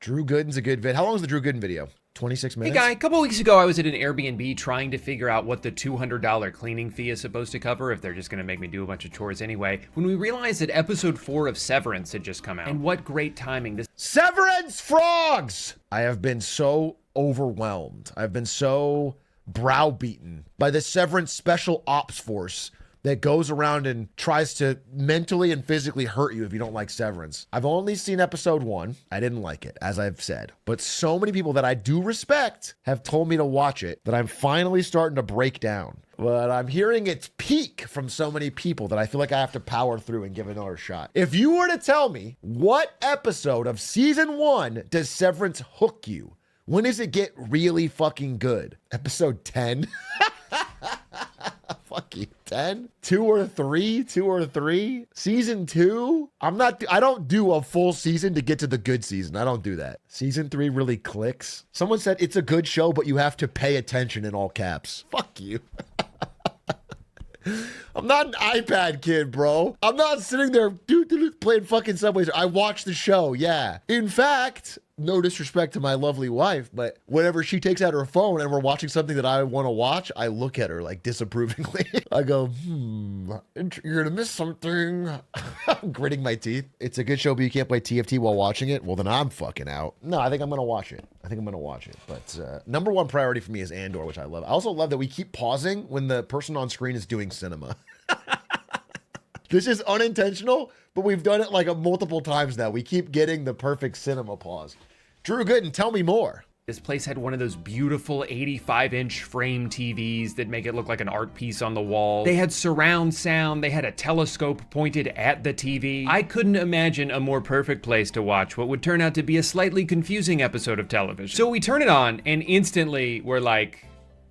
Drew Gooden's a good vid. How long is the Drew Gooden video? 26 minutes? Hey guy, a couple weeks ago I was at an Airbnb trying to figure out what the $200 cleaning fee is supposed to cover if they're just gonna make me do a bunch of chores anyway, when we realized that episode 4 of Severance had just come out. And what great timing this— Severance frogs! I have been so overwhelmed. I've been so browbeaten by the Severance Special Ops Force that goes around and tries to mentally and physically hurt you if you don't like Severance. I've only seen episode 1. I didn't like it, as I've said. But so many people that I do respect have told me to watch it that I'm finally starting to break down. But I'm hearing its peak from so many people that I feel like I have to power through and give it another shot. If you were to tell me what episode of season 1 does Severance hook you, when does it get really fucking good? Episode 10? Fuck you. 10? 2 or 3? 2 or 3? Season 2? I don't do a full season to get to the good season. I don't do that. Season 3 really clicks. Someone said it's a good show, but you have to pay attention in all caps. Fuck you. I'm not an iPad kid, bro. I'm not sitting there playing fucking Subway. I watch the show, yeah. In fact, no disrespect to my lovely wife, but whenever she takes out her phone and we're watching something that I want to watch, I look at her like disapprovingly. I go, you're gonna miss something. I'm gritting my teeth. It's a good show, but you can't play TFT while watching it. Well, then I'm fucking out. No, I think I'm gonna watch it. But number one priority for me is Andor, which I love. I also love that we keep pausing when the person on screen is doing cinema. This is unintentional, but we've done it like multiple times now. We keep getting the perfect cinema pause. Drew Gooden, tell me more. This place had one of those beautiful 85-inch frame TVs that make it look like an art piece on the wall. They had surround sound. They had a telescope pointed at the TV. I couldn't imagine a more perfect place to watch what would turn out to be a slightly confusing episode of television. So we turn it on and instantly we're like,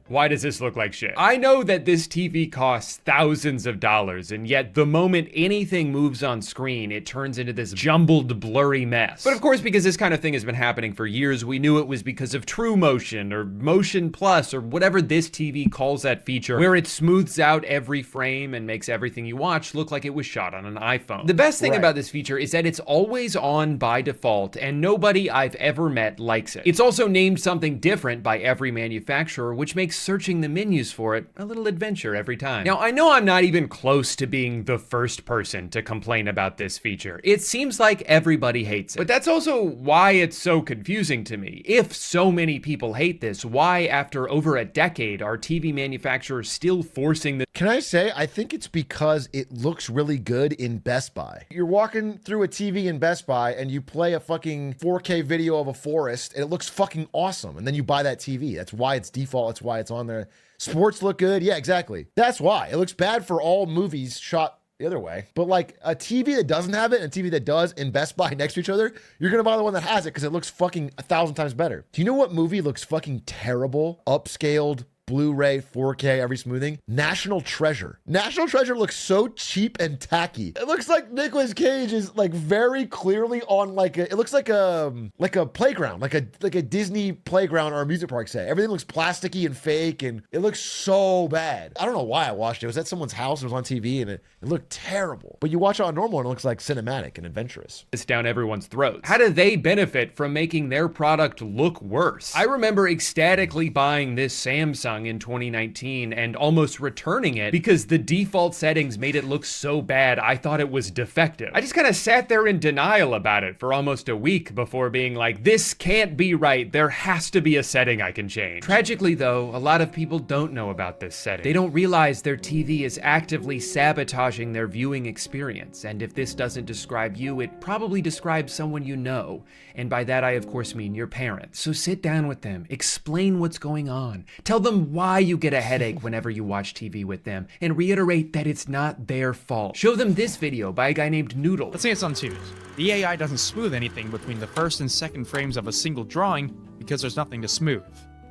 why does this look like shit? I know that this TV costs thousands of dollars, and yet the moment anything moves on screen, it turns into this jumbled, blurry mess. But of course, because this kind of thing has been happening for years, we knew it was because of True Motion, or Motion Plus, or whatever this TV calls that feature, where it smooths out every frame and makes everything you watch look like it was shot on an iPhone. The best thing about this feature is that it's always on by default, and nobody I've ever met likes it. It's also named something different by every manufacturer, which makes searching the menus for it a little adventure every time. Now, I know I'm not even close to being the first person to complain about this feature. It seems like everybody hates it. But that's also why it's so confusing to me. If so many people hate this, why after over a decade are TV manufacturers still forcing the— Can I say, I think it's because it looks really good in Best Buy. You're walking through a TV in Best Buy and you play a fucking 4K video of a forest and it looks fucking awesome. And then you buy that TV. That's why it's default. That's why it's on there. Sports look good. Yeah, exactly. That's why. It looks bad for all movies shot the other way. But like a TV that doesn't have it and a TV that does in Best Buy next to each other, you're going to buy the one that has it because it looks fucking 1,000 times better. Do you know what movie looks fucking terrible? Upscaled, Blu-ray, 4K, every smoothing. National Treasure. National Treasure looks so cheap and tacky. It looks like Nicolas Cage is like very clearly on like a, it looks like a playground, like a Disney playground or a music park set. Everything looks plasticky and fake and it looks so bad. I don't know why I watched it. It was at someone's house. It was on TV and it looked terrible. But you watch it on normal and it looks like cinematic and adventurous. It's down everyone's throats. How do they benefit from making their product look worse? I remember ecstatically buying this Samsung in 2019 and almost returning it because the default settings made it look so bad I thought it was defective. I just kind of sat there in denial about it for almost a week before being like, this can't be right. There has to be a setting I can change. Tragically though, a lot of people don't know about this setting. They don't realize their TV is actively sabotaging their viewing experience. And if this doesn't describe you, it probably describes someone you know. And by that, I of course mean your parents. So sit down with them, explain what's going on, tell them why you get a headache whenever you watch TV with them, and reiterate that it's not their fault. Show them this video by a guy named Noodle. Let's say it's on twos. The AI doesn't smooth anything between the first and second frames of a single drawing because there's nothing to smooth.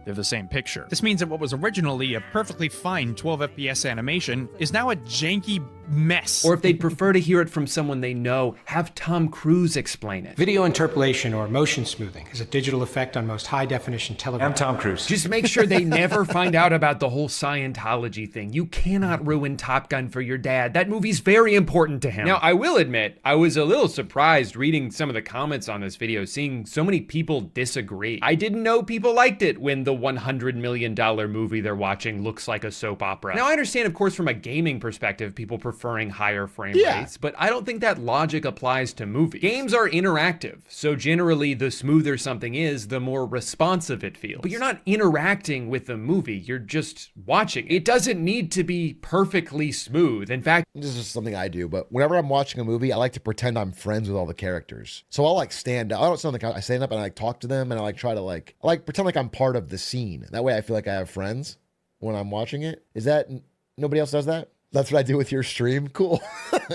They're the same picture. This means that what was originally a perfectly fine 12 FPS animation is now a janky mess. Or if they'd prefer to hear it from someone they know, have Tom Cruise explain it. Video interpolation, or motion smoothing, is a digital effect on most high-definition television. I'm Tom Cruise. Just make sure they never find out about the whole Scientology thing. You cannot ruin Top Gun for your dad. That movie's very important to him. Now, I will admit, I was a little surprised reading some of the comments on this video, seeing so many people disagree. I didn't know people liked it when the $100 million movie they're watching looks like a soap opera. Now, I understand, of course, from a gaming perspective, people preferring higher frame rates, but I don't think that logic applies to movies. Games are interactive, so generally the smoother something is, the more responsive it feels. But you're not interacting with the movie, you're just watching. It doesn't need to be perfectly smooth. In fact, this is something I do, but whenever I'm watching a movie, I like to pretend I'm friends with all the characters. So I'll like stand up. I don't sound like I stand up and I like talk to them and I like try to I like pretend like I'm part of the scene. That way I feel like I have friends when I'm watching it. Is that, nobody else does that? That's what I do with your stream? Cool.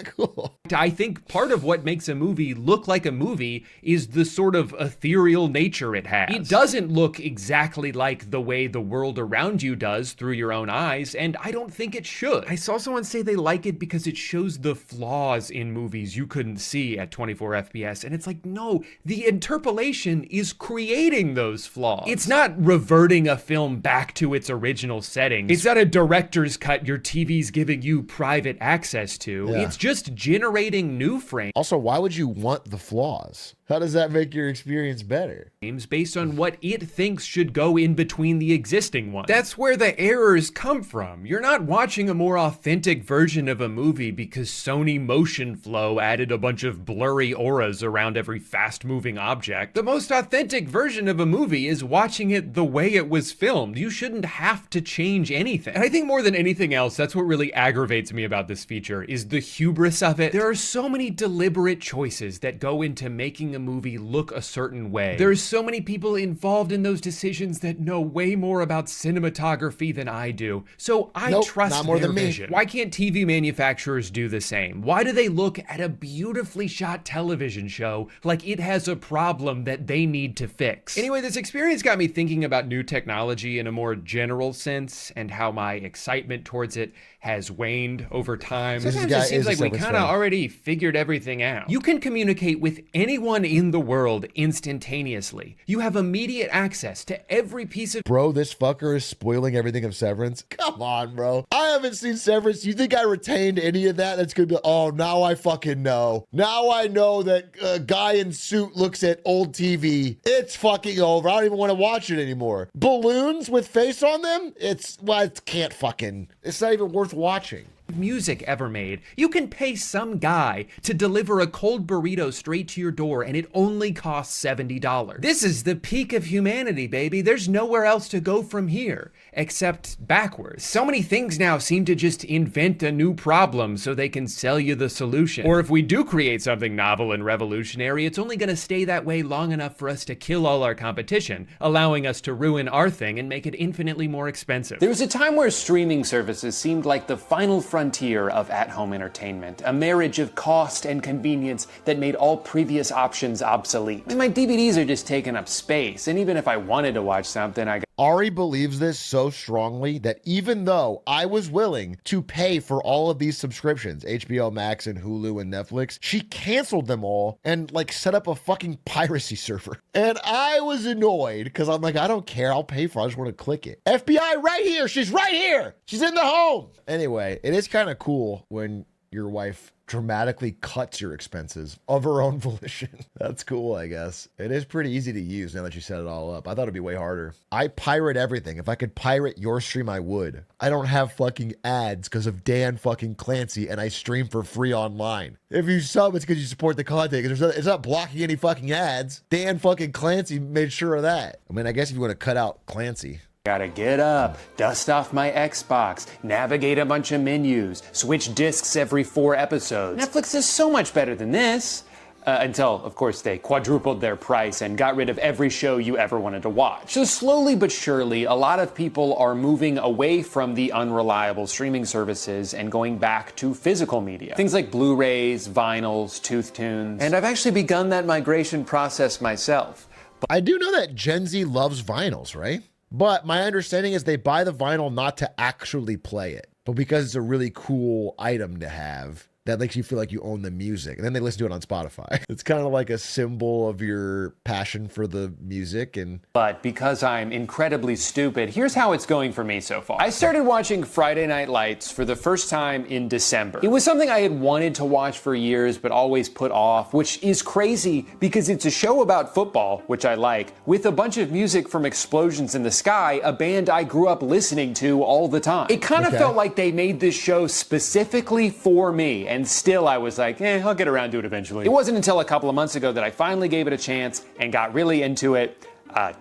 Cool. I think part of what makes a movie look like a movie is the sort of ethereal nature it has. It doesn't look exactly like the way the world around you does through your own eyes, and I don't think it should. I saw someone say they like it because it shows the flaws in movies you couldn't see at 24 FPS, and it's like, no, the interpolation is creating those flaws. It's not reverting a film back to its original settings. It's not a director's cut your TV's giving you private access to. Yeah. It's just generating new frames. Also, why would you want the flaws? How does that make your experience better? Based on what it thinks should go in between the existing ones. That's where the errors come from. You're not watching a more authentic version of a movie because Sony Motion Flow added a bunch of blurry auras around every fast-moving object. The most authentic version of a movie is watching it the way it was filmed. You shouldn't have to change anything. And I think more than anything else, that's what really aggravates me about this feature, is the hubris of it. There are so many deliberate choices that go into making a movie look a certain way. There's so many people involved in those decisions that know way more about cinematography than I do. So I trust not more their than me. vision. Why can't TV manufacturers do the same? Why do they look at a beautifully shot television show like it has a problem that they need to fix? Anyway, this experience got me thinking about new technology in a more general sense and how my excitement towards it has waned over time. Sometimes it seems like we kind of already figured everything out. You can communicate with anyone in the world instantaneously. You have immediate access to every piece of— Bro, this fucker is spoiling everything of Severance. Come on, bro. I haven't seen Severance. You think I retained any of that? That's gonna be, oh, now I fucking know. Now I know that a guy in suit looks at old TV. It's fucking over. I don't even want to watch it anymore. Balloons with face on them? It's not even worth watching. Music ever made. You can pay some guy to deliver a cold burrito straight to your door and it only costs $70. This is the peak of humanity, baby. There's nowhere else to go from here except backwards. So many things now seem to just invent a new problem so they can sell you the solution. Or if we do create something novel and revolutionary, it's only gonna stay that way long enough for us to kill all our competition, allowing us to ruin our thing and make it infinitely more expensive. There was a time where streaming services seemed like the final frontier of at-home entertainment, a marriage of cost and convenience that made all previous options obsolete. I mean, my DVDs are just taking up space, and even if I wanted to watch something, Ari believes this so strongly that even though I was willing to pay for all of these subscriptions, HBO Max and Hulu and Netflix, she canceled them all and like set up a fucking piracy server. And I was annoyed because I'm like, I don't care. I'll pay for it. I just want to click it. FBI right here. She's right here. She's in the home. Anyway, it is kind of cool when your wife dramatically cuts your expenses of her own volition. That's cool, I guess. It is pretty easy to use now that you set it all up. I thought it'd be way harder. I pirate everything. If I could pirate your stream, I would. I don't have fucking ads because of Dan fucking Clancy, and I stream for free online. If you sub, it's because you support the content, because it's not blocking any fucking ads. Dan fucking Clancy made sure of that. I mean, I guess if you want to cut out Clancy. gotta get up, dust off my Xbox, navigate a bunch of menus, switch discs every 4 episodes. Netflix is so much better than this. Until, of course, they quadrupled their price and got rid of every show you ever wanted to watch. So slowly but surely, a lot of people are moving away from the unreliable streaming services and going back to physical media. Things like Blu-rays, vinyls, tooth tunes. And I've actually begun that migration process myself. I do know that Gen Z loves vinyls, right? But my understanding is they buy the vinyl not to actually play it. but because it's a really cool item to have, that makes you feel like you own the music. And then they listen to it on Spotify. It's kind of like a symbol of your passion for the music. And But because I'm incredibly stupid, here's how it's going for me so far. I started watching Friday Night Lights for the first time in December. It was something I had wanted to watch for years, but always put off, which is crazy because it's a show about football, which I like, with a bunch of music from Explosions in the Sky, a band I grew up listening to all the time. It kind of felt like they made this show specifically for me, and still I was like, I'll get around to it eventually. It wasn't until a couple of months ago that I finally gave it a chance and got really into it.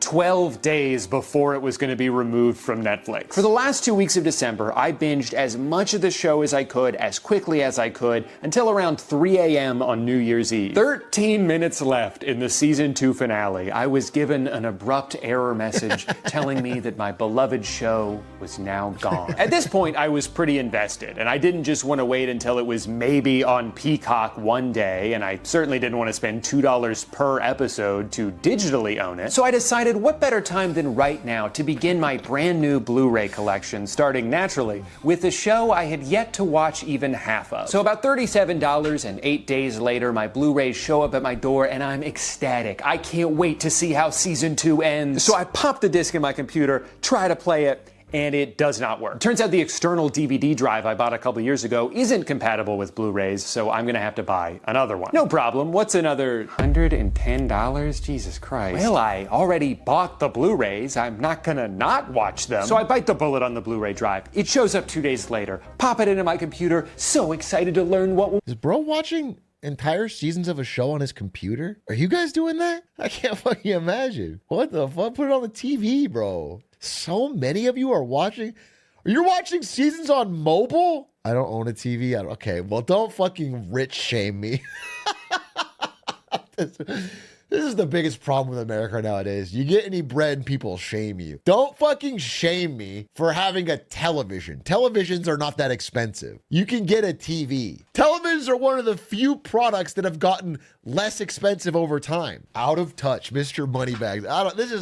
12 days before it was going to be removed from Netflix. For the last 2 weeks of December, I binged as much of the show as I could, as quickly as I could, until around 3 a.m. on New Year's Eve. 13 minutes left in the season 2 finale. I was given an abrupt error message telling me that my beloved show was now gone. At this point, I was pretty invested, and I didn't just want to wait until it was maybe on Peacock one day, and I certainly didn't want to spend $2 per episode to digitally own it. So I decided what better time than right now to begin my brand new Blu-ray collection, starting naturally with a show I had yet to watch even half of. So about $37 and 8 days later, my Blu-rays show up at my door and I'm ecstatic. I can't wait to see how season 2 ends. So I pop the disc in my computer, try to play it, and it does not work. Turns out the external DVD drive I bought a couple years ago isn't compatible with Blu-rays, so I'm gonna have to buy another one. No problem. What's another $110? Jesus Christ. Well, I already bought the Blu-rays. I'm not gonna not watch them. So I bite the bullet on the Blu-ray drive. It shows up 2 days later. Pop it into my computer. So excited to learn what... is bro watching entire seasons of a show on his computer? Are you guys doing that? I can't fucking imagine. What the fuck? Put it on the TV, bro. So many of you are watching. You're watching seasons on mobile? I don't own a TV. Okay, well, don't fucking rich shame me. This is the biggest problem with America nowadays. You get any bread, people shame you. Don't fucking shame me for having a television. Televisions are not that expensive. You can get a TV. Televisions are one of the few products that have gotten less expensive over time. Out of touch, Mr. Moneybags. This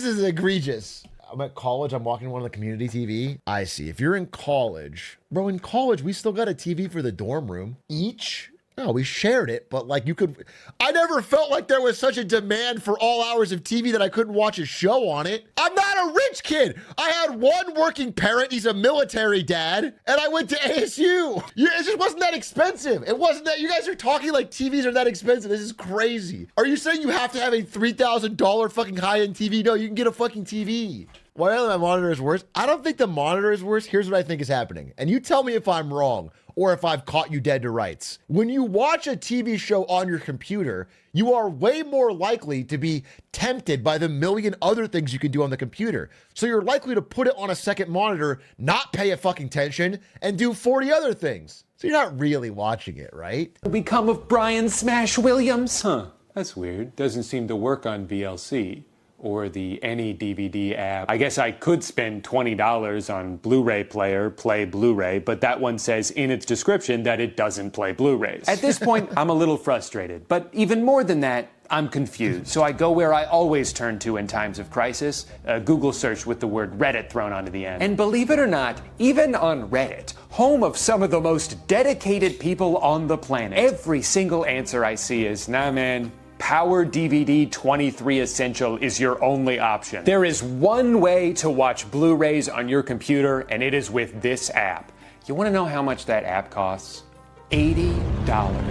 is egregious. I'm at college, I'm walking one of the community TV. I see. If you're in college, bro, in college, we still got a TV for the dorm room. Each? No, we shared it, but like you could, I never felt like there was such a demand for all hours of TV that I couldn't watch a show on it. I'm not a rich kid. I had one working parent. He's a military dad, and I went to ASU. It just wasn't that expensive. It wasn't that, you guys are talking like TVs are that expensive. This is crazy. Are you saying you have to have a $3,000 fucking high-end TV? No, you can get a fucking TV. Why my monitor is worse? I don't think the monitor is worse. Here's what I think is happening. And you tell me if I'm wrong or if I've caught you dead to rights. When you watch a TV show on your computer, you are way more likely to be tempted by the million other things you can do on the computer. So you're likely to put it on a second monitor, not pay a fucking attention, and do 40 other things. So you're not really watching it, right? Become of Brian Smash Williams? Huh, that's weird. Doesn't seem to work on VLC. Or the Any DVD app. I guess I could spend $20 on Blu-ray player, play Blu-ray, but that one says in its description that it doesn't play Blu-rays. At this point, I'm a little frustrated, but even more than that, I'm confused. So I go where I always turn to in times of crisis, a Google search with the word Reddit thrown onto the end. And believe it or not, even on Reddit, home of some of the most dedicated people on the planet, every single answer I see is, nah man, Power DVD 23 Essential is your only option. There is one way to watch Blu-rays on your computer, and it is with this app. You want to know how much that app costs? $80.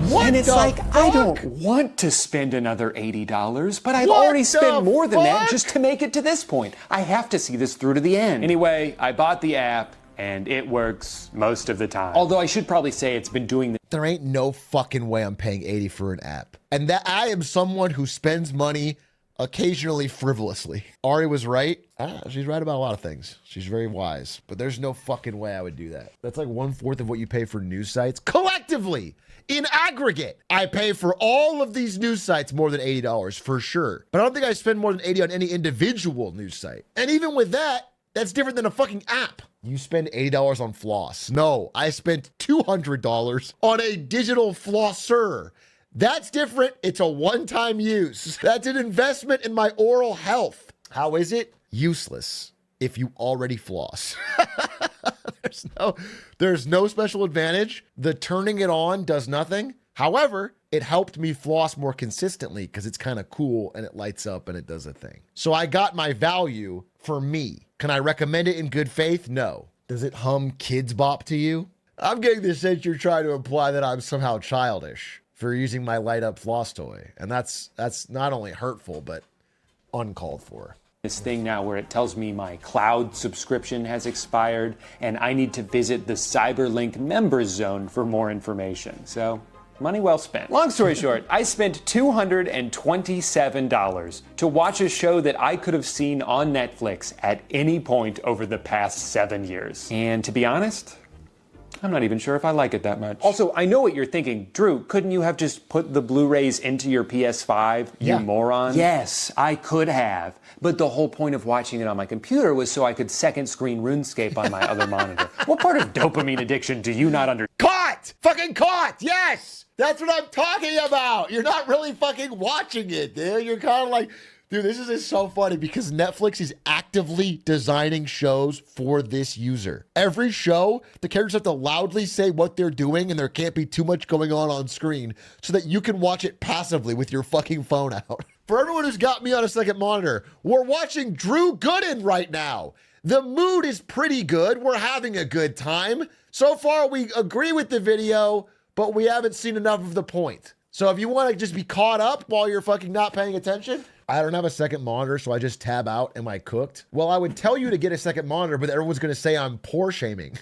What and it's the like, fuck? I don't want to spend another $80, but I've already spent more than that just to make it to this point. I have to see this through to the end. Anyway, I bought the app, and it works most of the time. Although I should probably say it's been doing this. There ain't no fucking way I'm paying 80 for an app. And that I am someone who spends money occasionally frivolously. Ari was right. She's right about a lot of things. She's very wise, but there's no fucking way I would do that. That's like 1/4 of what you pay for news sites collectively. In aggregate, I pay for all of these news sites more than $80 for sure. But I don't think I spend more than 80 on any individual news site. And even with that, that's different than a fucking app. You spend $80 on floss. No, I spent $200 on a digital flosser. That's different. It's a one-time use. That's an investment in my oral health. How is it? Useless if you already floss. there's no special advantage. The turning it on does nothing. However, it helped me floss more consistently because it's kind of cool and it lights up and it does a thing. So I got my value for me. Can I recommend it in good faith? No. Does it hum Kids Bop to you? I'm getting the sense you're trying to imply that I'm somehow childish for using my light up floss toy. And that's not only hurtful, but uncalled for. This thing now where it tells me my cloud subscription has expired and I need to visit the Cyberlink members zone for more information. So, money well spent. Long story short, I spent $227 to watch a show that I could have seen on Netflix at any point over the past 7 years. And to be honest, I'm not even sure if I like it that much. Also, I know what you're thinking. Drew, couldn't you have just put the Blu-rays into your PS5, you moron? Yes, I could have. But the whole point of watching it on my computer was so I could second screen RuneScape on my other monitor. What part of dopamine addiction do you not understand? Caught! Fucking caught! Yes! That's what I'm talking about! You're not really fucking watching it, dude. You're kind of like... Dude, this is so funny because Netflix is actively designing shows for this user. Every show, the characters have to loudly say what they're doing and there can't be too much going on screen so that you can watch it passively with your fucking phone out. For everyone who's got me on a second monitor, we're watching Drew Gooden right now. The mood is pretty good. We're having a good time. So far, we agree with the video, but we haven't seen enough of the point. So if you want to just be caught up while you're fucking not paying attention, I don't have a second monitor, so I just tab out. Am I cooked? Well, I would tell you to get a second monitor, but everyone's going to say I'm poor shaming.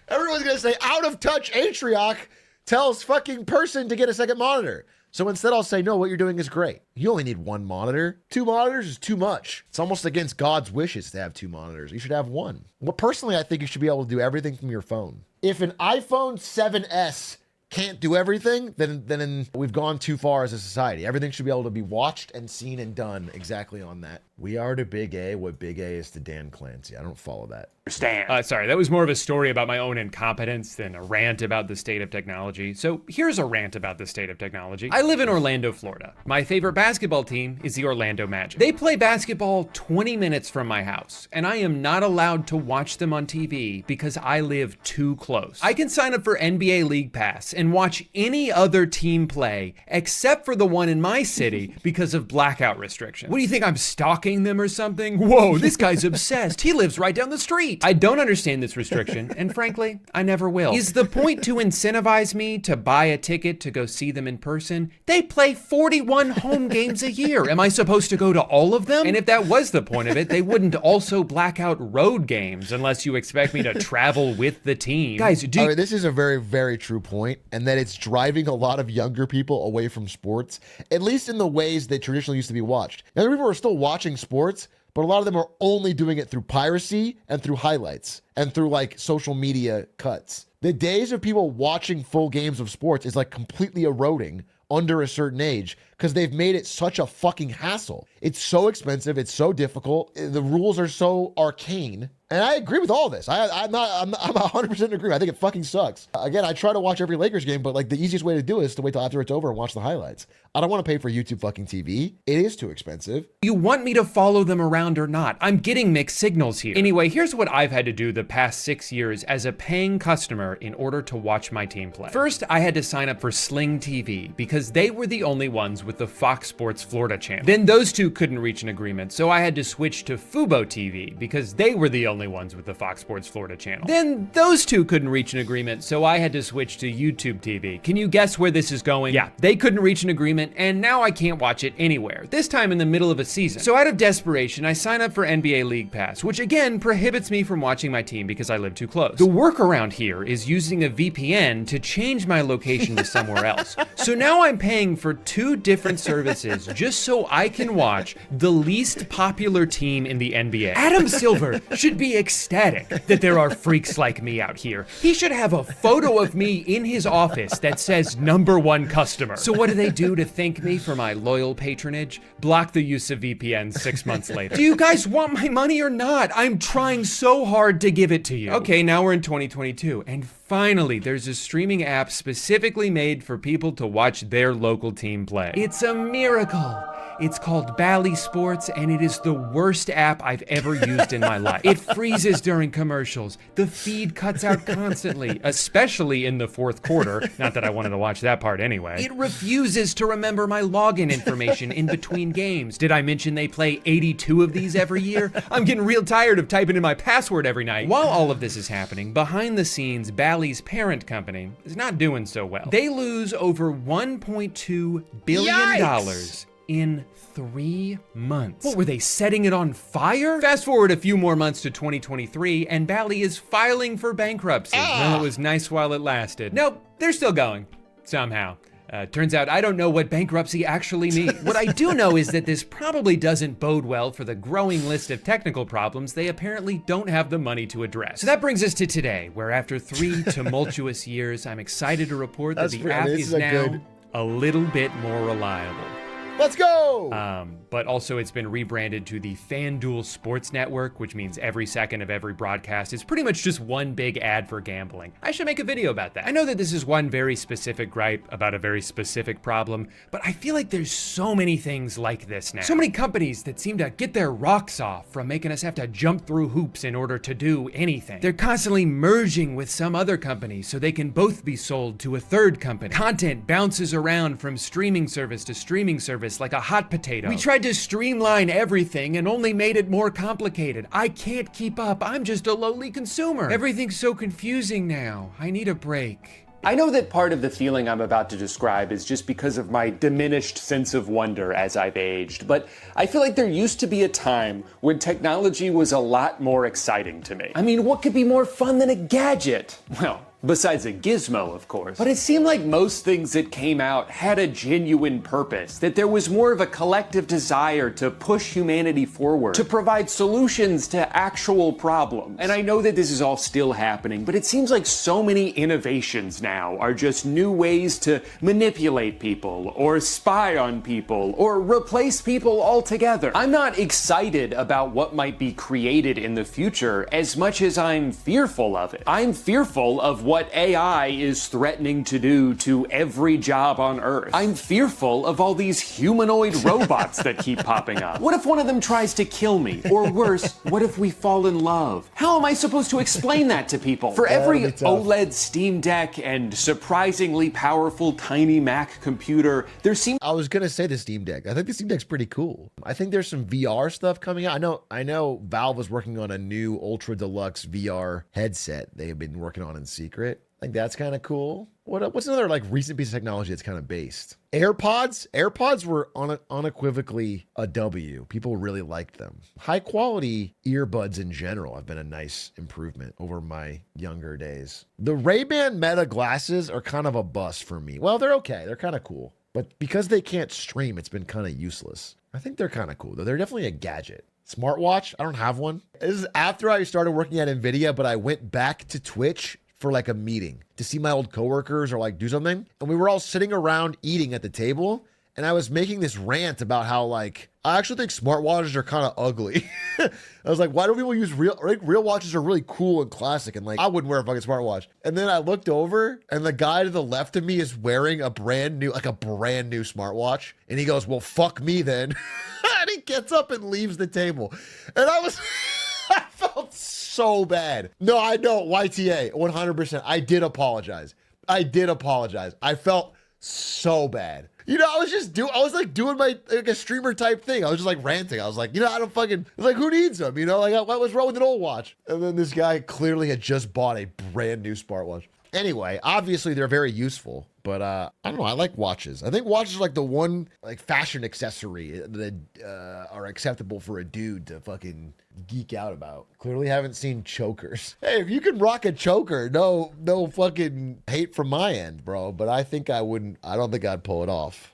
Everyone's going to say out of touch Atrioc tells fucking person to get a second monitor. So instead I'll say, no, what you're doing is great. You only need one monitor. 2 monitors is too much. It's almost against God's wishes to have 2 monitors. You should have 1. Well, personally, I think you should be able to do everything from your phone. If an iPhone 7S can't do everything, then we've gone too far as a society. Everything should be able to be watched and seen and done exactly on that. We are to Big A what Big A is to Dan Clancy. I don't follow that. Sorry, that was more of a story about my own incompetence than a rant about the state of technology. So here's a rant about the state of technology. I live in Orlando, Florida. My favorite basketball team is the Orlando Magic. They play basketball 20 minutes from my house, and I am not allowed to watch them on TV because I live too close. I can sign up for NBA League Pass and watch any other team play except for the one in my city because of blackout restrictions. What do you think, I'm stalking them or something? Whoa, this guy's obsessed. He lives right down the street. I don't understand this restriction, and frankly, I never will. Is the point to incentivize me to buy a ticket to go see them in person? They play 41 home games a year. Am I supposed to go to all of them? And if that was the point of it, they wouldn't also black out road games unless you expect me to travel with the team. Guys, this is a very, very true point, and that it's driving a lot of younger people away from sports, at least in the ways that traditionally used to be watched. Now, people are still watching sports, but a lot of them are only doing it through piracy and through highlights and through like social media cuts. The days of people watching full games of sports is like completely eroding under a certain age because they've made it such a fucking hassle. It's so expensive. It's so difficult. The rules are so arcane. And I agree with all this. I'm 100% in agreement. I think it fucking sucks. Again, I try to watch every Lakers game, but like the easiest way to do it is to wait till after it's over and watch the highlights. I don't want to pay for YouTube fucking TV. It is too expensive. You want me to follow them around or not? I'm getting mixed signals here. Anyway, here's what I've had to do the past 6 years as a paying customer in order to watch my team play. First, I had to sign up for Sling TV because they were the only ones with the Fox Sports Florida channel. Then those two couldn't reach an agreement, so I had to switch to Fubo TV because they were the only ones with the Fox Sports Florida channel. Then those two couldn't reach an agreement, so I had to switch to YouTube TV. Can you guess where this is going? Yeah, they couldn't reach an agreement, and now I can't watch it anywhere, this time in the middle of a season. So out of desperation, I sign up for NBA League Pass, which again prohibits me from watching my team because I live too close. The workaround here is using a VPN to change my location to somewhere else. So now I'm paying for 2 different services just so I can watch the least popular team in the NBA. Adam Silver should be ecstatic that there are freaks like me out here. He should have a photo of me in his office that says #1 customer. So what do they do to thank me for my loyal patronage? Block the use of VPN 6 months later. Do you guys want my money or not? I'm trying so hard to give it to you. Okay, now we're in 2022, and finally there's a streaming app specifically made for people to watch their local team play. It's a miracle. It's called Bally Sports, and it is the worst app I've ever used in my life. It freezes during commercials. The feed cuts out constantly, especially in the fourth quarter. Not that I wanted to watch that part anyway. It refuses to remember my login information in between games. Did I mention they play 82 of these every year? I'm getting real tired of typing in my password every night. While all of this is happening, behind the scenes, Bally's parent company is not doing so well. They lose over $1.2 billion in 3 months. What, were they setting it on fire? Fast forward a few more months to 2023, and Bally is filing for bankruptcy. Well, it was nice while it lasted. Nope, they're still going, somehow. Turns out I don't know what bankruptcy actually means. What I do know is that this probably doesn't bode well for the growing list of technical problems they apparently don't have the money to address. So that brings us to today, where after 3 tumultuous years, I'm excited to report that the app is now a little bit more reliable. Let's go! But also it's been rebranded to the FanDuel Sports Network, which means every second of every broadcast is pretty much just one big ad for gambling. I should make a video about that. I know that this is one very specific gripe about a very specific problem, but I feel like there's so many things like this now. So many companies that seem to get their rocks off from making us have to jump through hoops in order to do anything. They're constantly merging with some other company so they can both be sold to a third company. Content bounces around from streaming service to streaming service like a hot potato. We tried to streamline everything and only made it more complicated. I can't keep up. I'm just a lowly consumer. Everything's so confusing now. I need a break. I know that part of the feeling I'm about to describe is just because of my diminished sense of wonder as I've aged, but I feel like there used to be a time when technology was a lot more exciting to me. I mean, what could be more fun than a gadget? Well, besides a gizmo, of course. But it seemed like most things that came out had a genuine purpose, that there was more of a collective desire to push humanity forward, to provide solutions to actual problems. And I know that this is all still happening, but it seems like so many innovations now are just new ways to manipulate people, or spy on people, or replace people altogether. I'm not excited about what might be created in the future as much as I'm fearful of it. I'm fearful of what AI is threatening to do to every job on Earth. I'm fearful of all these humanoid robots that keep popping up. What if one of them tries to kill me? Or worse, what if we fall in love? How am I supposed to explain that to people? For every OLED Steam Deck and surprisingly powerful tiny Mac computer, there seems... I was gonna say the Steam Deck. I think the Steam Deck's pretty cool. I think there's some VR stuff coming out. I know Valve was working on a new ultra deluxe VR headset they have been working on in secret. I think that's kind of cool. What's another like recent piece of technology that's kind of based? AirPods were unequivocally a W. People really liked them. High quality earbuds in general have been a nice improvement over my younger days. The Ray-Ban Meta glasses are kind of a bust for me. Well, they're okay. They're kind of cool. But because they can't stream, it's been kind of useless. I think they're kind of cool, though. They're definitely a gadget. Smartwatch, I don't have one. This is after I started working at NVIDIA, but I went back to Twitch for like a meeting to see my old coworkers or like do something. And we were all sitting around eating at the table. And I was making this rant about how like, I actually think smartwatches are kind of ugly. I was like, why do people use real watches are really cool and classic. And like, I wouldn't wear a fucking smartwatch. And then I looked over and the guy to the left of me is wearing a brand new smartwatch. And he goes, well, fuck me then. And he gets up and leaves the table. And I felt so bad. No, I know, YTA, 100%. I did apologize. I felt so bad. You know, I was like doing my like a streamer type thing. I was just like ranting. I was like, you know, I don't fucking, like, who needs them? You know, like, what was wrong with an old watch? And then this guy clearly had just bought a brand new smartwatch. Anyway, obviously they're very useful, but I don't know. I like watches. I think watches are like the one like fashion accessory that are acceptable for a dude to fucking geek out about. Clearly haven't seen chokers. Hey, if you can rock a choker, no fucking hate from my end, bro. But I think I wouldn't. I don't think I'd pull it off.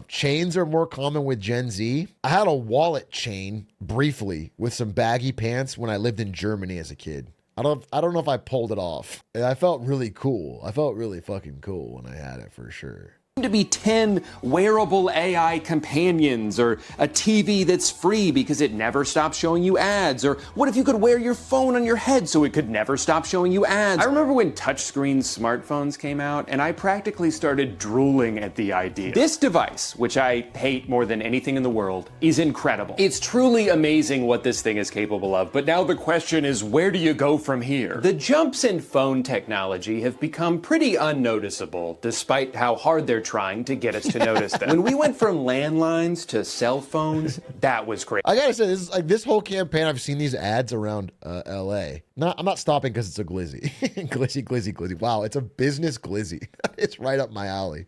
Chains are more common with Gen Z. I had a wallet chain briefly with some baggy pants when I lived in Germany as a kid. I don't know if I pulled it off. I felt really cool. I felt really fucking cool when I had it for sure. to be 10 wearable AI companions, or a TV that's free because it never stops showing you ads, or what if you could wear your phone on your head so it could never stop showing you ads? I remember when touchscreen smartphones came out, and I practically started drooling at the idea. This device, which I hate more than anything in the world, is incredible. It's truly amazing what this thing is capable of, but now the question is, where do you go from here? The jumps in phone technology have become pretty unnoticeable, despite how hard they're trying to get us to notice them. When we went from landlines to cell phones, that was great. I gotta say, this is like this whole campaign. I've seen these ads around LA. I'm not stopping because it's a glizzy. glizzy. Wow, it's a business glizzy. It's right up my alley.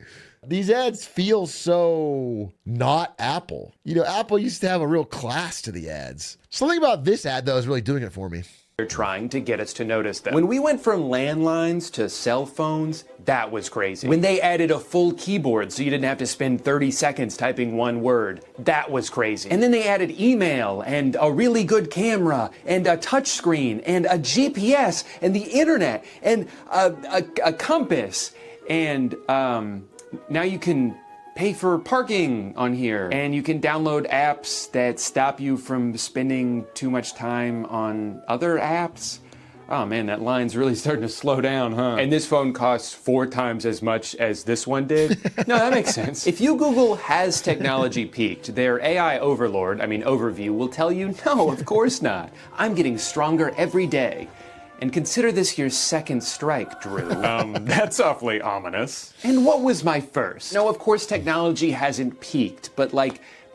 These ads feel so not Apple. You know, Apple used to have a real class to the ads. Something about this ad, though, is really doing it for me. They're trying to get us to notice them. When we went from landlines to cell phones, that was crazy. When they added a full keyboard so you didn't have to spend 30 seconds typing one word, that was crazy. And then they added email and a really good camera and a touch screen and a GPS and the internet and a compass and now you can pay for parking on here, and you can download apps that stop you from spending too much time on other apps. Oh man, that line's really starting to slow down, huh? And this phone costs 4 times as much as this one did? No, that makes sense. If you Google "has technology peaked," their AI overview will tell you, no, of course not. I'm getting stronger every day. And consider this your second strike, Drew. That's awfully ominous. And what was my first? No, of course technology hasn't peaked, but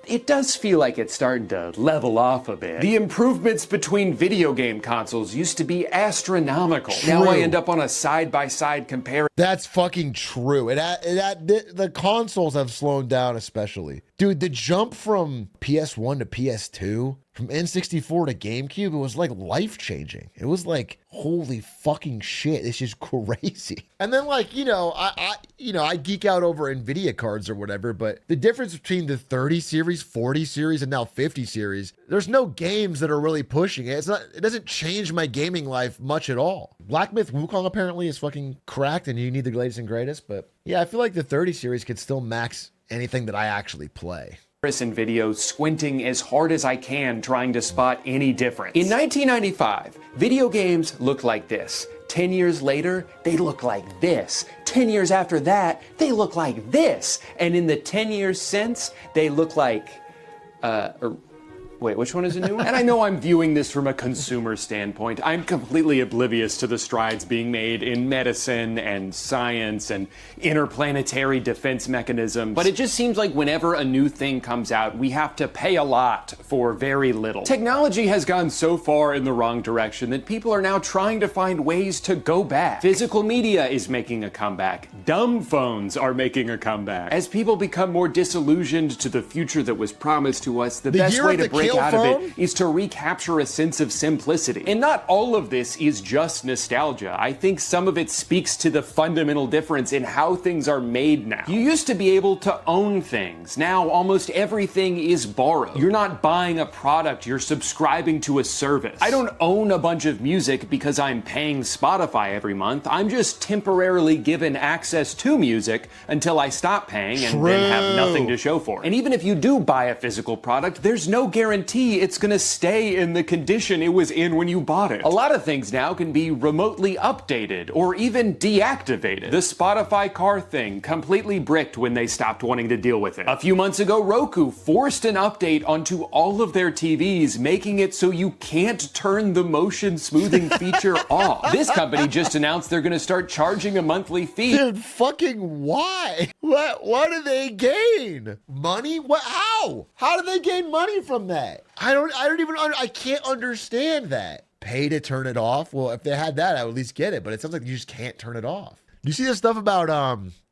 it does feel like it's starting to level off a bit. The improvements between video game consoles used to be astronomical. True. Now I end up on a side-by-side comparison. That's fucking true. The consoles have slowed down especially. Dude, the jump from PS1 to PS2, from N64 to GameCube, it was like life-changing. It was like, holy fucking shit, this is crazy. And then I geek out over NVIDIA cards or whatever, but the difference between the 30 series, 40 series, and now 50 series, there's no games that are really pushing it. It doesn't change my gaming life much at all. Black Myth Wukong apparently is fucking cracked and you need the latest and greatest, but yeah, I feel like the 30 series could still max anything that I actually play. In videos, squinting as hard as I can, trying to spot any difference. In 1995, video games looked like this. 10 years later, they look like this. 10 years after that, they look like this. And in the 10 years since, they look like, wait, which one is a new one? And I know I'm viewing this from a consumer standpoint. I'm completely oblivious to the strides being made in medicine and science and interplanetary defense mechanisms. But it just seems like whenever a new thing comes out, we have to pay a lot for very little. Technology has gone so far in the wrong direction that people are now trying to find ways to go back. Physical media is making a comeback. Dumb phones are making a comeback. As people become more disillusioned to the future that was promised to us, the best way to break out of it is to recapture a sense of simplicity. And not all of this is just nostalgia. I think some of it speaks to the fundamental difference in how things are made now. You used to be able to own things. Now almost everything is borrowed. You're not buying a product, you're subscribing to a service. I don't own a bunch of music because I'm paying Spotify every month. I'm just temporarily given access to music until I stop paying and then have nothing to show for it. And even if you do buy a physical product, there's no guarantee it's gonna stay in the condition it was in when you bought it. A lot of things now can be remotely updated or even deactivated. The Spotify car thing completely bricked when they stopped wanting to deal with it. A few months ago, Roku forced an update onto all of their TVs, making it so you can't turn the motion smoothing feature off. This company just announced they're gonna start charging a monthly fee. Dude, fucking why? What do they gain? Money? What? How? How do they gain money from that? I can't understand that. Pay to turn it off? Well, if they had that, I would at least get it, but it sounds like you just can't turn it off. You see this stuff about,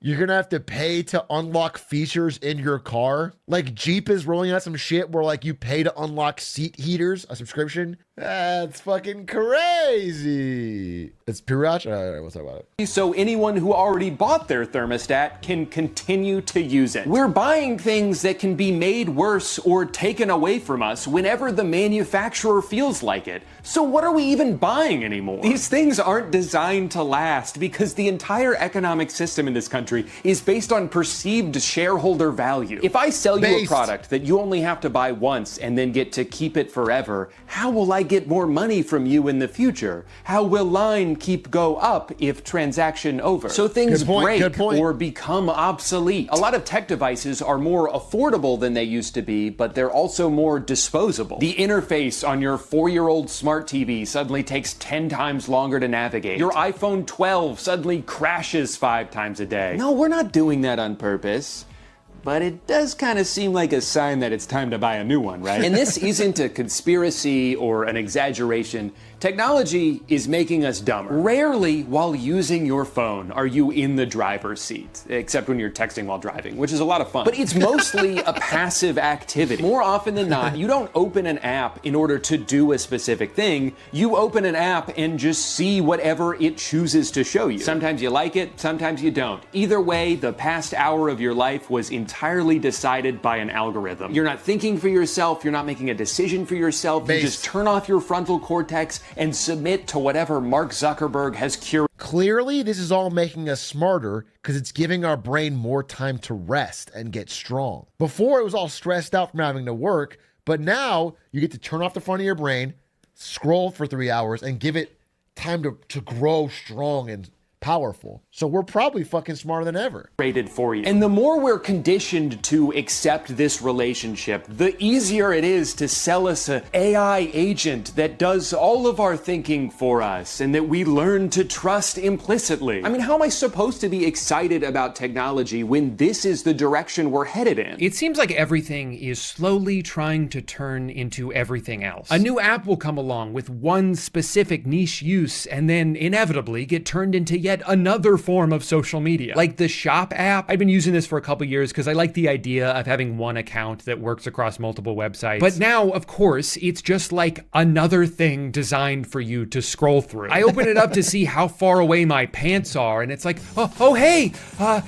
you're gonna have to pay to unlock features in your car? Like Jeep is rolling out some shit where you pay to unlock seat heaters, a subscription. That's fucking crazy. It's Pirach? All right, we'll talk about it. So anyone who already bought their thermostat can continue to use it. We're buying things that can be made worse or taken away from us whenever the manufacturer feels like it. So what are we even buying anymore? These things aren't designed to last because the entire economic system in this country industry is based on perceived shareholder value. If I sell you a product that you only have to buy once and then get to keep it forever, how will I get more money from you in the future? How will line keep go up if transaction over? So things break or become obsolete. A lot of tech devices are more affordable than they used to be, but they're also more disposable. The interface on your 4-year-old smart TV suddenly takes 10 times longer to navigate. Your iPhone 12 suddenly crashes 5 times a day. No, we're not doing that on purpose. But it does kind of seem like a sign that it's time to buy a new one, right? And this isn't a conspiracy or an exaggeration. Technology is making us dumber. Rarely while using your phone are you in the driver's seat, except when you're texting while driving, which is a lot of fun. But it's mostly a passive activity. More often than not, you don't open an app in order to do a specific thing. You open an app and just see whatever it chooses to show you. Sometimes you like it, sometimes you don't. Either way, the past hour of your life was entirely decided by an algorithm. You're not thinking for yourself, you're not making a decision for yourself, you just turn off your frontal cortex and submit to whatever Mark Zuckerberg has curated. Clearly, this is all making us smarter because it's giving our brain more time to rest and get strong. Before, it was all stressed out from having to work, but now you get to turn off the front of your brain, scroll for 3 hours, and give it time to grow strong and powerful. So we're probably fucking smarter than ever. Rated for you. And the more we're conditioned to accept this relationship, the easier it is to sell us an AI agent that does all of our thinking for us and that we learn to trust implicitly. I mean, how am I supposed to be excited about technology when this is the direction we're headed in? It seems like everything is slowly trying to turn into everything else. A new app will come along with one specific niche use and then inevitably get turned into yet another form of social media. Like the Shop app. I've been using this for a couple years because I like the idea of having one account that works across multiple websites. But now, of course, it's just like another thing designed for you to scroll through. I open it up to see how far away my pants are, and it's like, hey,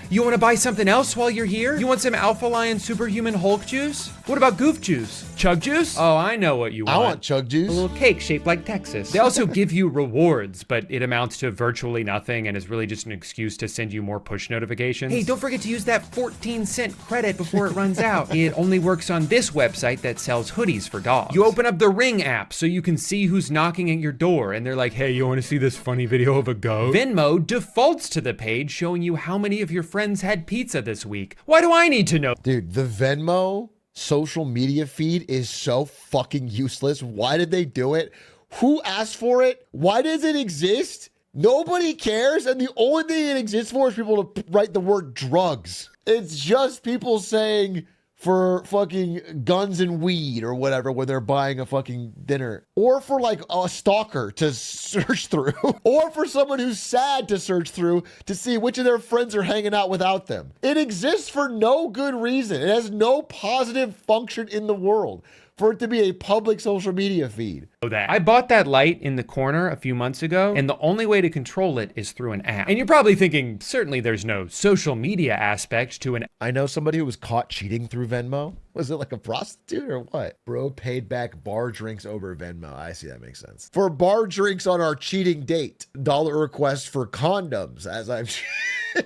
you want to buy something else while you're here? You want some Alpha Lion Superhuman Hulk juice? What about Goof Juice? Chug Juice? Oh, I know what you want. I want Chug Juice. A little cake shaped like Texas. They also give you rewards, but it amounts to virtually nothing and is really just an excuse to send you more push notifications. Hey, don't forget to use that 14-cent credit before it runs out. It only works on this website that sells hoodies for dogs. You open up the Ring app so you can see who's knocking at your door, and they're like, hey, you want to see this funny video of a goat? Venmo defaults to the page showing you how many of your friends had pizza this week. Why do I need to know? Dude, the Venmo social media feed is so fucking useless. Why did they do it? Who asked for it? Why does it exist? Nobody cares, and the only thing it exists for is people to write the word drugs. It's just people saying for fucking guns and weed or whatever when they're buying a fucking dinner. Or for like a stalker to search through. Or for someone who's sad to search through to see which of their friends are hanging out without them. It exists for no good reason. It has no positive function in the world for it to be a public social media feed. I bought that light in the corner a few months ago, and the only way to control it is through an app. And you're probably thinking, certainly there's no social media aspect to an... I know somebody who was caught cheating through Venmo. Was it like a prostitute or what? Bro paid back bar drinks over Venmo. I see, that makes sense. For bar drinks on our cheating date. Dollar request for condoms as I'm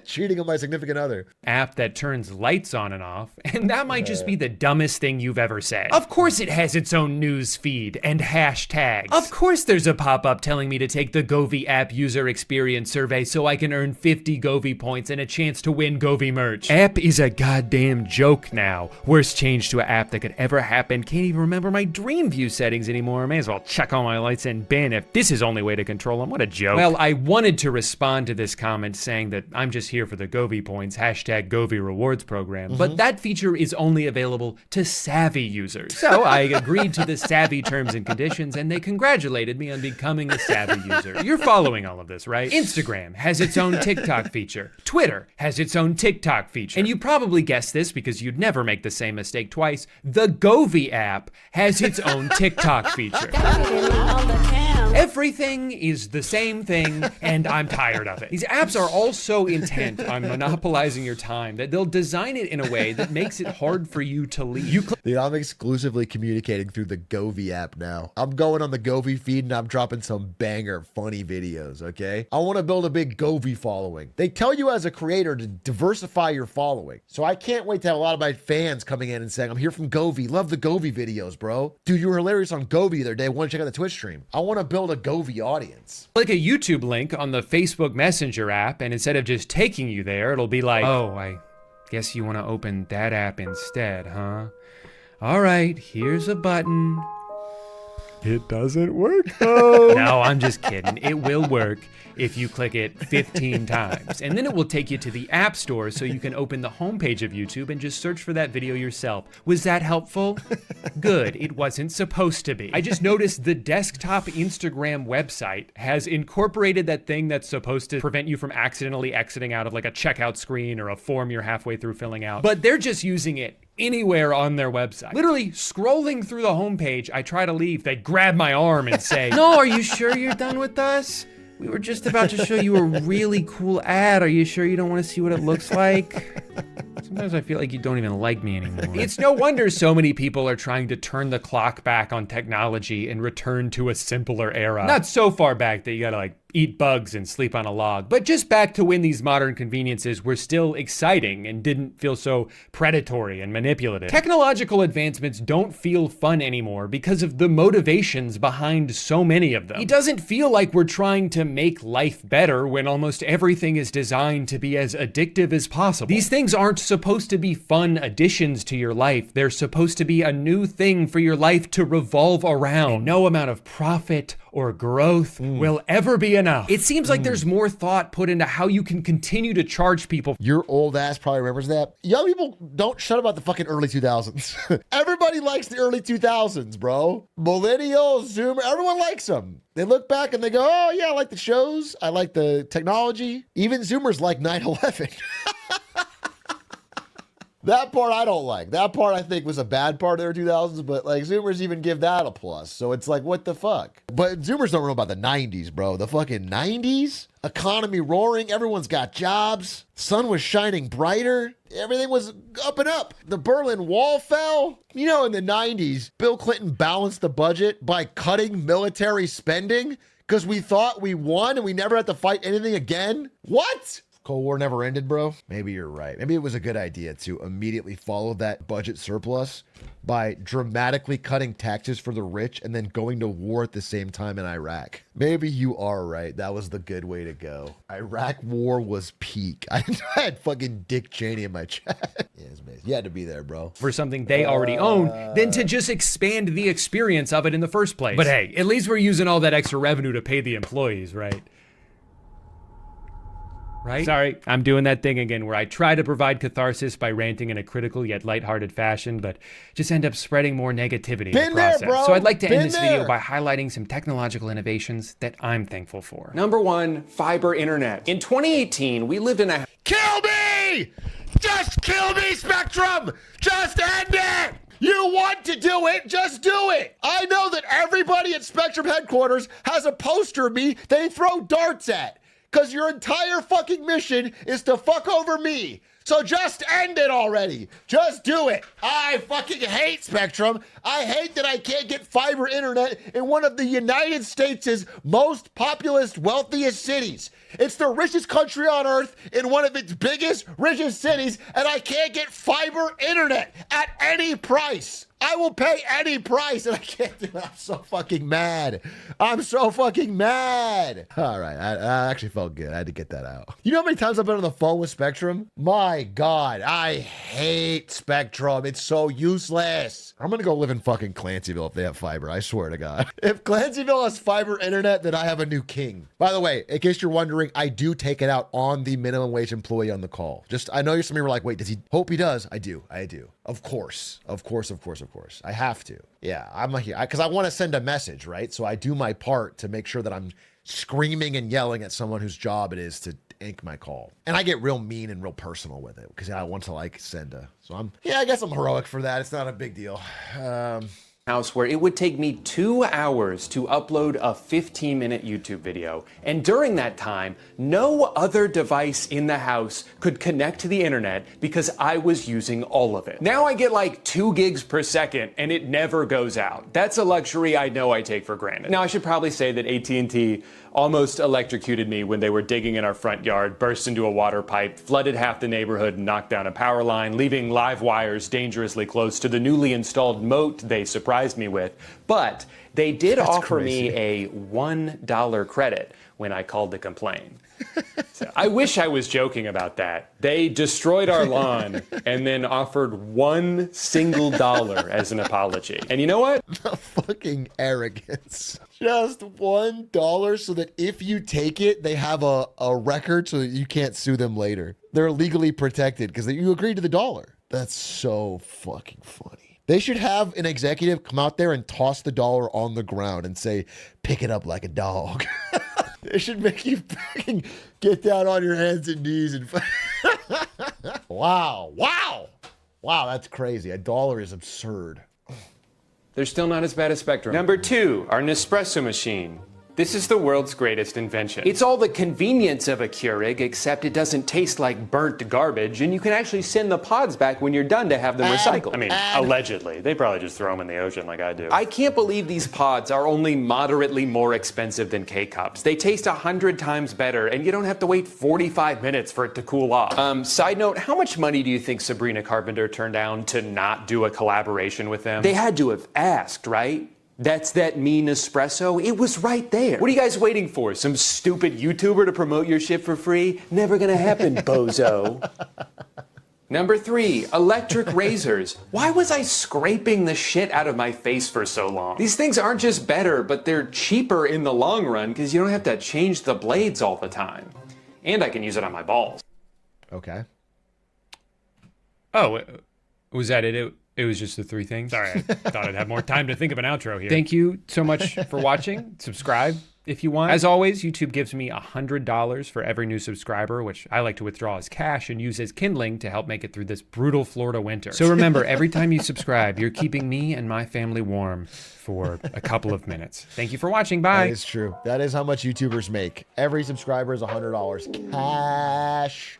cheating on my significant other. App that turns lights on and off, and that might just be the dumbest thing you've ever said. Of course it has its own news feed and hashtags. Of course there's a pop-up telling me to take the Govee app user experience survey so I can earn 50 Govee points and a chance to win Govee merch. App is a goddamn joke now. Worst change to an app that could ever happen. Can't even remember my dream view settings anymore. May as well check all my lights and ban if this is the only way to control them. What a joke. Well, I wanted to respond to this comment saying that I'm just here for the Govee points, hashtag Govee rewards program, but that feature is only available to savvy users. So I agreed to the savvy terms and conditions, and they congratulated me on becoming a savvy user. You're following all of this, right? Instagram has its own TikTok feature. Twitter has its own TikTok feature. And you probably guessed this because you'd never make the same mistake twice. The Govee app has its own TikTok feature. Everything is the same thing, and I'm tired of it. These apps are all so intent on monopolizing your time that they'll design it in a way that makes it hard for you to leave. Dude, I'm exclusively communicating through the Govee app now. I'm going on the Govee feed and I'm dropping some banger funny videos, okay? I want to build a big Govee following. They tell you as a creator to diversify your following. So I can't wait to have a lot of my fans coming in and saying, I'm here from Govee. Love the Govee videos, bro. Dude, you were hilarious on Govee the other day. Want to check out the Twitch stream? I want to build a Govee audience. Like a YouTube link on the Facebook Messenger app, and instead of just taking you there, it'll be like, oh, I guess you want to open that app instead, huh? All right, here's a button. It doesn't work though. No, I'm just kidding. It will work if you click it 15 times. And then it will take you to the App Store so you can open the homepage of YouTube and just search for that video yourself. Was that helpful? Good. It wasn't supposed to be. I just noticed the desktop Instagram website has incorporated that thing that's supposed to prevent you from accidentally exiting out of like a checkout screen or a form you're halfway through filling out. But they're just using it anywhere on their website. Literally scrolling through the homepage, I try to leave, they grab my arm and say, no, are you sure you're done with us? We were just about to show you a really cool ad. Are you sure you don't want to see what it looks like? Sometimes I feel like you don't even like me anymore. It's no wonder so many people are trying to turn the clock back on technology and return to a simpler era. Not so far back that you gotta like eat bugs and sleep on a log, but just back to when these modern conveniences were still exciting and didn't feel so predatory and manipulative. Technological advancements don't feel fun anymore because of the motivations behind so many of them. It doesn't feel like we're trying to make life better when almost everything is designed to be as addictive as possible. These things aren't supposed to be fun additions to your life. They're supposed to be a new thing for your life to revolve around. And no amount of profit or growth will ever be enough. It seems like there's more thought put into how you can continue to charge people. Your old ass probably remembers that. Young people don't shut about the fucking early 2000s. Everybody likes the early 2000s, bro. Millennials, Zoomer, everyone likes them. They look back and they go, oh yeah, I like the shows. I like the technology. Even Zoomers like 9/11. That part I don't like. That part I think was a bad part of their 2000s, but like Zoomers even give that a plus. So it's like, what the fuck? But Zoomers don't know about the 90s, bro. The fucking 90s? Economy roaring. Everyone's got jobs. Sun was shining brighter. Everything was up and up. The Berlin Wall fell. You know, in the 90s, Bill Clinton balanced the budget by cutting military spending because we thought we won and we never had to fight anything again. What? Cold War never ended, bro. Maybe you're right. Maybe it was a good idea to immediately follow that budget surplus by dramatically cutting taxes for the rich and then going to war at the same time in Iraq. Maybe you are right. That was the good way to go. Iraq war was peak. I had fucking Dick Cheney in my chat. Yeah, it's amazing. You had to be there, bro. For something they already own, than to just expand the experience of it in the first place. But hey, at least we're using all that extra revenue to pay the employees, right? Right? Sorry, I'm doing that thing again where I try to provide catharsis by ranting in a critical yet lighthearted fashion, but just end up spreading more negativity in the process. There, bro. So I'd like to end this video by highlighting some technological innovations that I'm thankful for. Number one, fiber internet. In 2018, we lived in a... Kill me! Just kill me, Spectrum! Just end it! You want to do it, just do it! I know that everybody at Spectrum headquarters has a poster of me they throw darts at. Because your entire fucking mission is to fuck over me. So just end it already. Just do it. I fucking hate Spectrum. I hate that I can't get fiber internet in one of the United States' most populous, wealthiest cities. It's the richest country on earth in one of its biggest, richest cities, and I can't get fiber internet at any price. I will pay any price, and I can't do it. I'm so fucking mad. I'm so fucking mad. All right, I actually felt good. I had to get that out. You know how many times I've been on the phone with Spectrum? My God, I hate Spectrum. It's so useless. I'm gonna go live in fucking Clancyville if they have fiber. I swear to God. If Clancyville has fiber internet, then I have a new king. By the way, in case you're wondering, I do take it out on the minimum wage employee on the call. Just, I know some of you were like, wait, does he? Hope he does. I do. Of course. I have to. Yeah, I'm here because I want to send a message, right? So I do my part to make sure that I'm screaming and yelling at someone whose job it is to ink my call. And I get real mean and real personal with it because I want to like send a, so I guess I'm heroic for that. It's not a big deal. house where it would take me 2 hours to upload a 15-minute YouTube video. And during that time, no other device in the house could connect to the internet because I was using all of it. Now I get like 2 gigs per second and it never goes out. That's a luxury I know I take for granted. Now I should probably say that AT&T almost electrocuted me when they were digging in our front yard, burst into a water pipe, flooded half the neighborhood, and knocked down a power line, leaving live wires dangerously close to the newly installed moat they surprised me with. But they did offer me a $1 credit when I called to complain. So I wish I was joking about that. They destroyed our lawn and then offered $1 single as an apology. And you know what? The fucking arrogance. Just $1 so that if you take it, they have a record so that you can't sue them later. They're legally protected because you agreed to the dollar. That's so fucking funny. They should have an executive come out there and toss the dollar on the ground and say, pick it up like a dog. They should make you fucking get down on your hands and knees and wow, that's crazy. $1 is absurd. They're still not as bad as Spectrum. Number 2, our Nespresso machine. This is the world's greatest invention. It's all the convenience of a Keurig, except it doesn't taste like burnt garbage, and you can actually send the pods back when you're done to have them recycled. I mean, allegedly. They probably just throw them in the ocean like I do. I can't believe these pods are only moderately more expensive than K-Cups. They taste 100 times better, and you don't have to wait 45 minutes for it to cool off. Side note, how much money do you think Sabrina Carpenter turned down to not do a collaboration with them? They had to have asked, right? That's that mean espresso. It was right there. What are you guys waiting for? Some stupid YouTuber to promote your shit for free? Never gonna happen, bozo. Number 3, electric razors. Why was I scraping the shit out of my face for so long? These things aren't just better, but they're cheaper in the long run because you don't have to change the blades all the time. And I can use it on my balls. Okay. Oh, was that it? It was just the 3 things. Sorry, I thought I'd have more time to think of an outro here. Thank you so much for watching. Subscribe if you want. As always, YouTube gives me $100 for every new subscriber, which I like to withdraw as cash and use as kindling to help make it through this brutal Florida winter. So remember, every time you subscribe, you're keeping me and my family warm for a couple of minutes. Thank you for watching. Bye. That is true. That is how much YouTubers make. Every subscriber is $100 cash.